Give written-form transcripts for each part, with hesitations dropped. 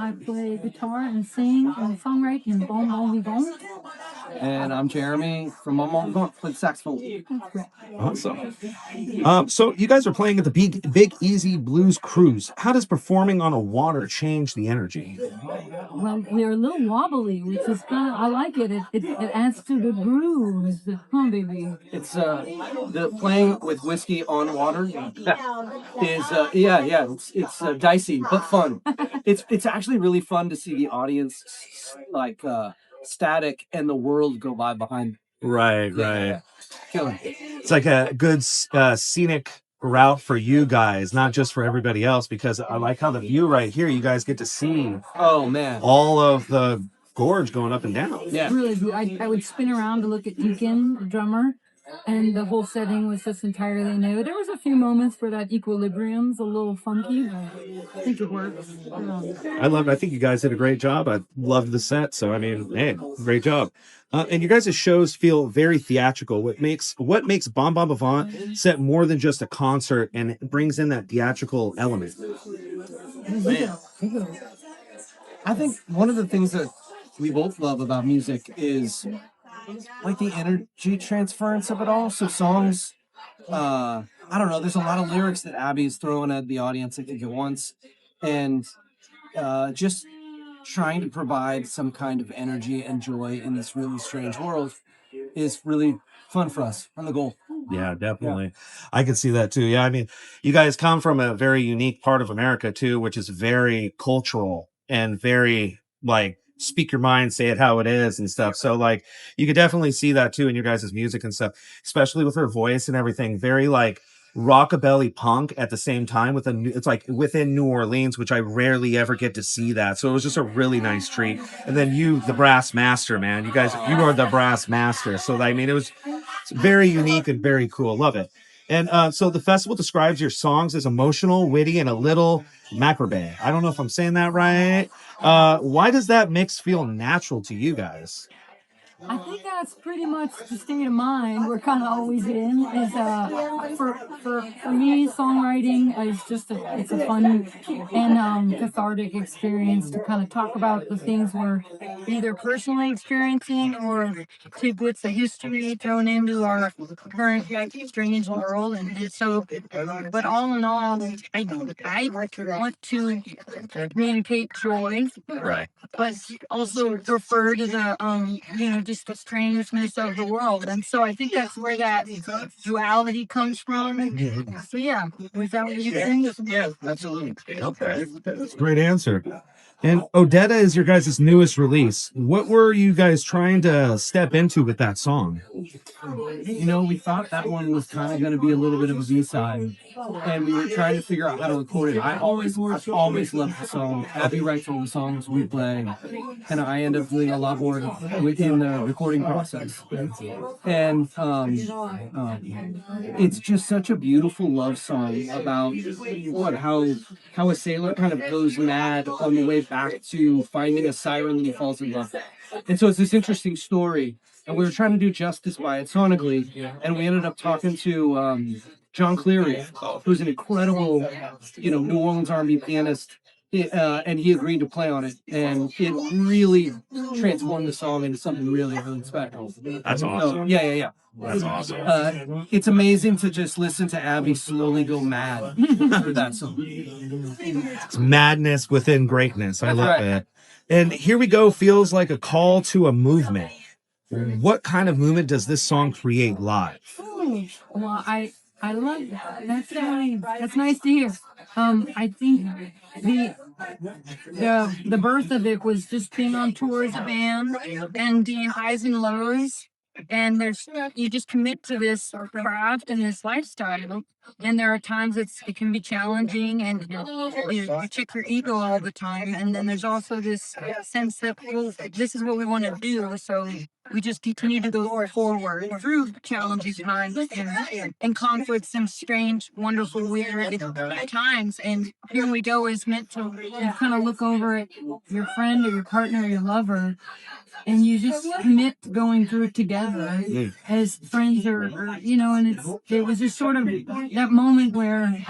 I play guitar and sing and songwrite in Bon Bon Vivant. And I'm Jeremy from Bon Bon Vivant, play saxophone. Awesome. So you guys are playing at the Big Easy Blues Cruise. How does performing on a water change the energy? Well, we're a little wobbly, which is kind of, I like it. It adds to the grooves. Huh, baby? It's the playing with whiskey on water is it's dicey but fun. It's actually really fun to see the audience like static and the world go by behind. Right. Killer. It's like a good scenic route for you guys, not just for everybody else, because I like how the view right here, you guys get to see all of the gorge going up and down. Yeah, really. I would spin around to look at Deacon, the drummer, and the whole setting was just entirely new. There was a few moments where that equilibrium's a little funky, but I think it works. I love it. I think you guys did a great job. I loved the set. So, I mean, hey, great job. And your guys' shows feel very theatrical. What makes Bon Bon Vivant set more than just a concert, and it brings in that theatrical element? Man. I think one of the things that we both love about music is like the energy transference of it all. So songs, I don't know, there's a lot of lyrics that Abby's throwing at the audience, I think, at once. And just trying to provide some kind of energy and joy in this really strange world is really fun for us on the goal. Yeah, definitely. Yeah. I can see that too. Yeah, I mean, you guys come from a very unique part of America too, which is very cultural and very like speak your mind, say it how it is and stuff. So like you could definitely see that too in your guys' music and stuff, especially with her voice and everything. Very like rockabilly punk at the same time it's like within New Orleans, which I rarely ever get to see that. So it was just a really nice treat. And then you, the brass master, man, you are the brass master. So I mean, it's very unique and very cool. Love it. And so the festival describes your songs as emotional, witty, and a little macabre. I don't know if I'm saying that right. Why does that mix feel natural to you guys? I think that's pretty much the state of mind we're kind of always in. Is for me, songwriting is just it's a fun and cathartic experience to kind of talk about the things we're either personally experiencing or take with the history thrown into our current strange world. And so, but all in all, I want to communicate joy, right? But also refer to the just the strangeness of the world. And so I think that's where that duality comes from. So yeah, was that what you think? Yeah, absolutely. Okay. Great answer. And Odetta is your guys' newest release. What were you guys trying to step into with that song? You know, we thought that one was kind of going to be a little bit of a B-side, and we were trying to figure out how to record it. I've always loved the song. Abby writes all the songs we play, and I end up doing a lot more within the recording process. And it's just such a beautiful love song about how a sailor kind of goes mad on the way back to finding a siren that he falls in love with. And so it's this interesting story, and we were trying to do justice by it sonically, and we ended up talking to Jon Cleary, who's an incredible, New Orleans R&B pianist, and he agreed to play on it, and it really transformed the song into something really, really special. That's awesome. Yeah. That's awesome. It's amazing to just listen to Abby slowly go mad through that song. It's madness within greatness. I love it. And Here We Go feels like a call to a movement. What kind of movement does this song create live? Well, I love that. That's nice to hear. I think the birth of it was just being on tour as a band and the highs and lows. And you just commit to this craft and this lifestyle. And there are times it can be challenging, and you check your ego all the time. And then there's also this sense that this is what we want to do. So we just continue to go forward through challenging times and conflicts and strange, wonderful, weird times. And Here We Go is meant to kind of look over at your friend or your partner or your lover and you just commit to going through it together as friends, or you know, and it was just sort of that moment where,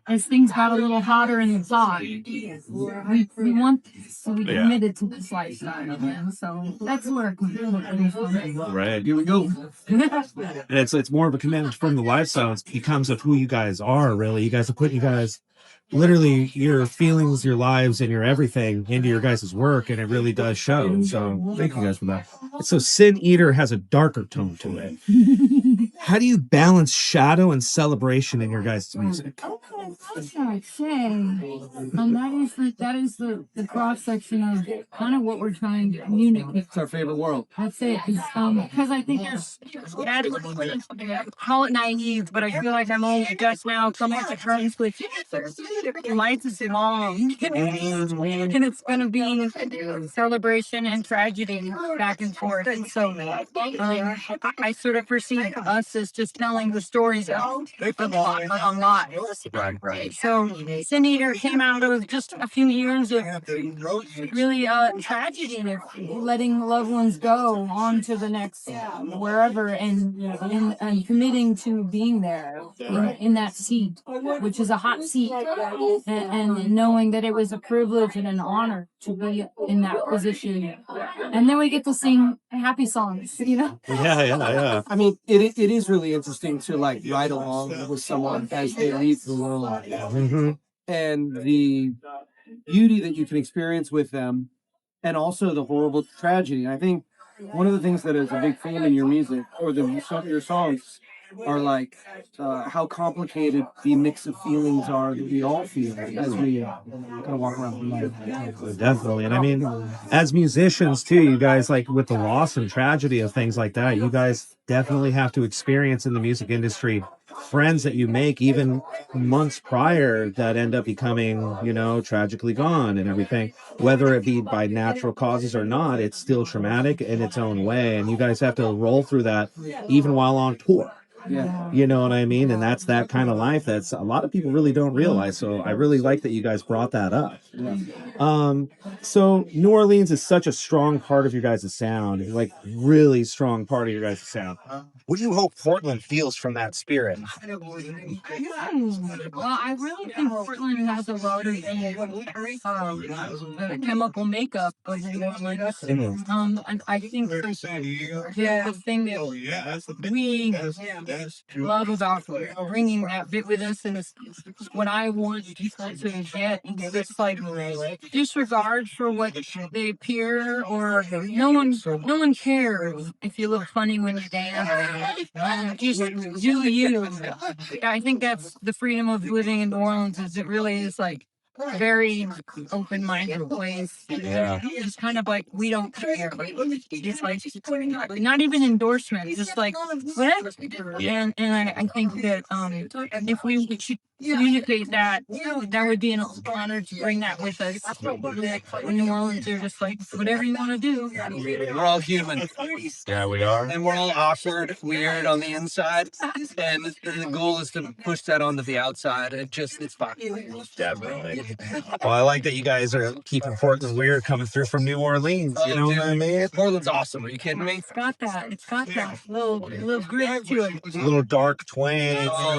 as things got a little hotter in the thought, we want this, so we committed to this lifestyle, and so that's where it comes from. Right. Here we go. And it's more of a commitment from the lifestyle. It becomes of who you guys are, really. You guys have put literally your feelings, your lives, and your everything into your guys' work, and it really does show. So thank you guys for that. So Sin Eater has a darker tone to it. How do you balance shadow and celebration in your guys' music? That's what I'd say. That is the cross section of kind of what we're trying to communicate. It's our favorite world. That's it. Because I think there's, call it naive, but I feel like I'm only just now coming to terms with life is long, and it's going to be celebration and tragedy back and forth. And so I sort of perceive us as just telling the stories of a lot. Right. So Sin Eater came out of just a few years of really tragedy, of letting loved ones go on to the next wherever, and committing to being there in that seat, which is a hot seat, and knowing that it was a privilege and an honor to be in that position. And then we get to sing happy songs, you know? Yeah. I mean, it is really interesting to like ride along with someone as they leave the world, and the beauty that you can experience with them, and also the horrible tragedy. And I think one of the things that is a big theme in your music, or your songs, are like how complicated the mix of feelings are that we all feel as we kind of walk around life. Definitely. And I mean, as musicians too, you guys, like with the loss and tragedy of things like that, you guys definitely have to experience in the music industry friends that you make even months prior that end up becoming, you know, tragically gone and everything. Whether it be by natural causes or not, it's still traumatic in its own way. And you guys have to roll through that even while on tour. Yeah. You know what I mean? And that's that kind of life that's a lot of people really don't realize. So I really like that you guys brought that up. So New Orleans is such a strong part of your guys' sound, like really strong part of your guys' sound. What do you hope Portland feels from that spirit? Well, I really think Portland has a lot of chemical makeup of New Orleans. And I think the thing that we love about bringing that bit with us, and what I want people to get, is this like disregard for what they appear, or no one cares if you look funny when you dance. Just do you. I think that's the freedom of living in New Orleans, is it really is like very open-minded place. Yeah. It's kind of like we don't care. It's like not even endorsement, just like whatever. And I think that if we should communicate that, that would be an honor to bring that with us. In New Orleans, they're just like whatever you want to do. We're all human. Yeah, we are. And we're all awkward, weird on the inside. And the goal is to push that onto the outside. It's fun. Definitely. Well, I like that you guys are keeping Portland weird coming through from New Orleans. You know what I mean? Portland's awesome. Are you kidding me? It's got that little grit to it. A little dark twang.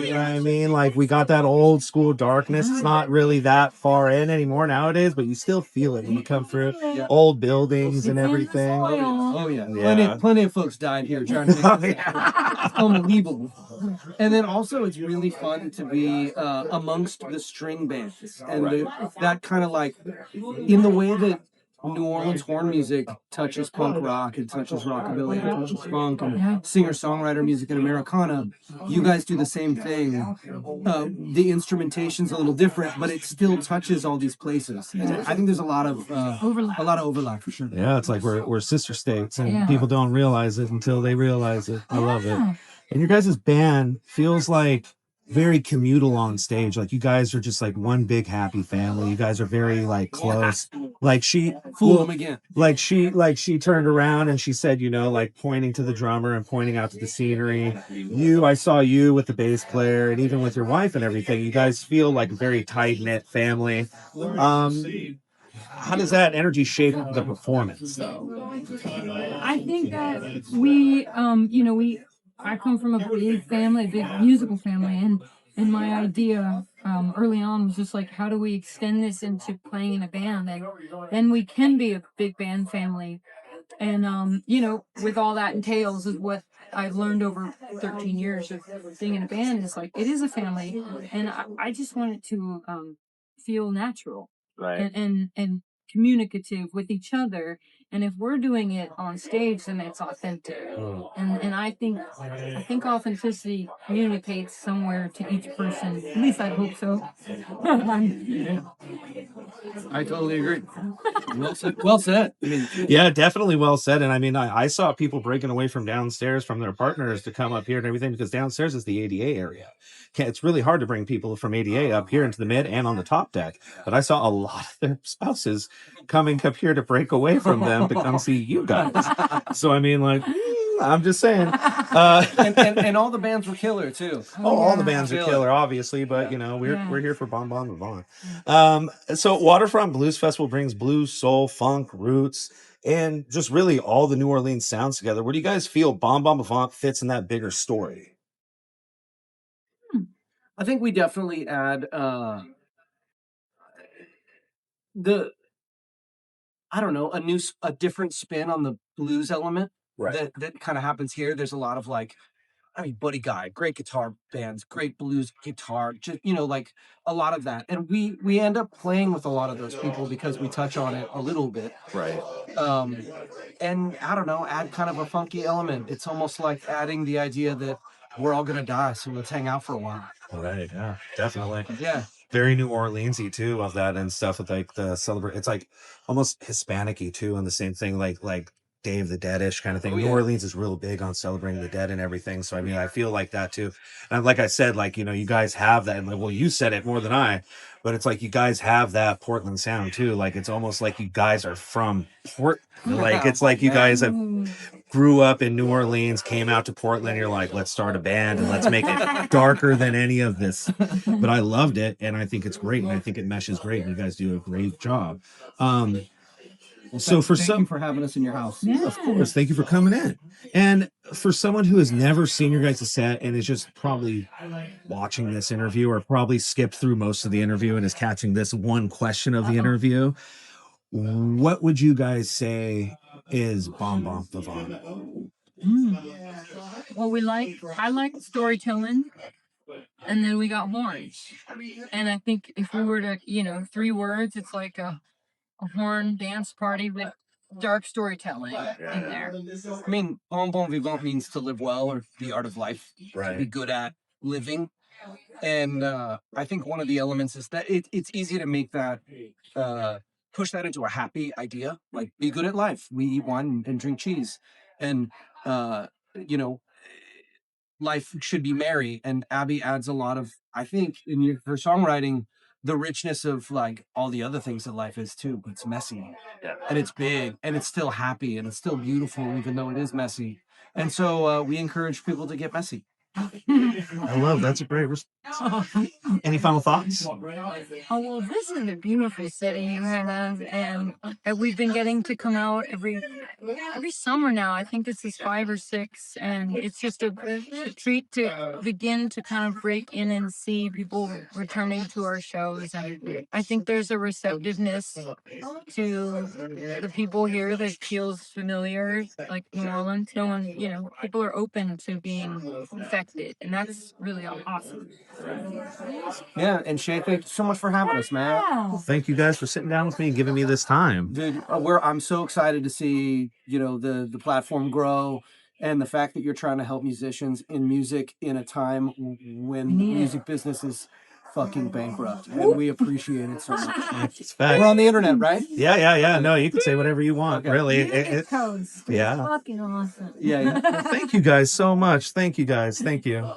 You know what I mean? Like we got that old school darkness. It's not really that far in anymore nowadays, but you still feel it when you come through old buildings and everything. Oh yeah. Plenty of folks died here trying to make it's unbelievable. And then also it's really fun to be amongst the string bands, and that kind of like in the way that New Orleans horn music touches punk rock and touches rockabilly and touches funk and singer-songwriter music and Americana. You guys do the same thing. The instrumentation's a little different, but it still touches all these places. And I think there's a lot of overlap for sure. Yeah, it's like we're sister states, and people don't realize it until they realize it. I love it. And your guys' band feels like very communal on stage. Like you guys are just like one big happy family. You guys are very like close. Like she fool them again. Like she turned around and she said, you know, like pointing to the drummer and pointing out to the scenery. I saw you with the bass player, and even with your wife and everything. You guys feel like a very tight knit family. how does that energy shape the performance? I think that I come from a big family, a big musical family, and my idea early on was just like, how do we extend this into playing in a band? And then we can be a big band family. And with all that entails is what I've learned over 13 years of being in a band is like it is a family, and I just want it to feel natural, Right. and communicative with each other. And if we're doing it on stage, then it's authentic. And I think authenticity communicates somewhere to each person. At least I hope so. I totally agree. Well said. Well said. I mean, Yeah, definitely well said. And I mean, I saw people breaking away from downstairs from their partners to come up here and everything because downstairs is the ADA area. It's really hard to bring people from ADA up here into the mid and on the top deck. But I saw a lot of their spouses coming up here to break away from them to come see you guys. So I mean, like, I'm just saying. and all the bands were killer too. All the bands are killer, obviously, but we're here for Bon Bon Vivant. So Waterfront Blues Festival brings blues, soul, funk, roots, and just really all the New Orleans sounds together. Where do you guys feel Bon Bon Vivant fits in that bigger story? I think we definitely add I don't know, a different spin on the blues element that kind of happens here. There's a lot of like, I mean, Buddy Guy, great guitar bands, great blues guitar, just like a lot of that. And we end up playing with a lot of those people because we touch on it a little bit. Right. And I don't know, add kind of a funky element. It's almost like adding the idea that we're all gonna die, so let's hang out for a while. Right. Yeah. Definitely. Yeah. Very New Orleansy too of that and stuff with like the celebrate. It's like almost Hispanic-y too, and the same thing like Dave the Deadish kind of thing. New Orleans is real big on celebrating the dead and everything. So I mean, I feel like that too. And like I said, like you guys have that. And like, well, you said it more than I, but it's like you guys have that Portland sound too. Like it's almost like you guys are from Portland. Like it's like you guys have grew up in New Orleans, came out to Portland. You're like, let's start a band and let's make it darker than any of this. But I loved it, and I think it's great, and I think it meshes great. And you guys do a great job. Well, so thank you for having us in your house. Yeah. Of course, thank you for coming in. And for someone who has never seen your guys' set and is just probably watching this interview or probably skipped through most of the interview and is catching this one question of the interview, what would you guys say is Bon Bon Vivant? Well, I like storytelling, and then we got horns. And I think if we were to, 3 words, it's like a horn dance party with dark storytelling in there. I mean, Bon Bon Vivant means to live well, or the art of life, Right. to be good at living. And I think one of the elements is that it's easy to make that, push that into a happy idea, like be good at life. We eat wine and drink cheese. And, life should be merry. And Abby adds a lot of, I think, in her songwriting, the richness of like all the other things that life is too, but it's messy and it's big and it's still happy and it's still beautiful, even though it is messy. And so we encourage people to get messy. I love that's a great response. Any final thoughts? Oh, well, this is a beautiful city you have, and we've been getting to come out every summer now. I think this is 5 or 6, and it's just a treat to begin to kind of break in and see people returning to our shows. And I think there's a receptiveness to the people here that feels familiar, like New Orleans. No one, people are open to being affected, and that's really awesome. Yeah, and Shay, thank you so much for having us, man. Well, thank you guys for sitting down with me and giving me this time. Dude, I'm so excited to see, the platform grow, and the fact that you're trying to help musicians in music in a time when the music business is fucking bankrupt, and we appreciate it so much. It's fact. We're on the internet, right? Yeah. No, you can say whatever you want, really. Coast. Yeah. Fucking awesome. Yeah. Well, thank you guys so much. Thank you guys. Thank you.